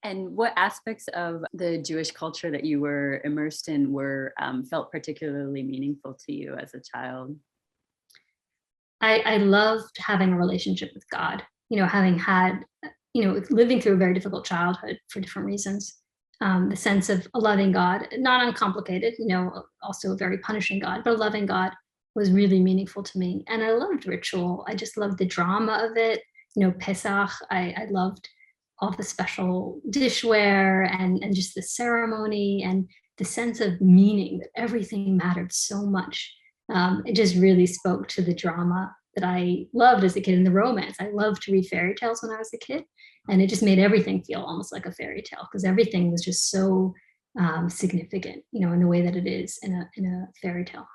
And what aspects of the Jewish culture that you were immersed in were felt particularly meaningful to you as a child? I loved having a relationship with God, having had, living through a very difficult childhood for different reasons. The sense of a loving God, not uncomplicated, also a very punishing God, but a loving God was really meaningful to me. And I loved ritual. I just loved the drama of it. Pesach, I loved all the special dishware and just the ceremony and the sense of meaning that everything mattered so much. It just really spoke to the drama that I loved as a kid, and the romance. I loved to read fairy tales when I was a kid, and it just made everything feel almost like a fairy tale because everything was just so significant, in the way that it is in a fairy tale.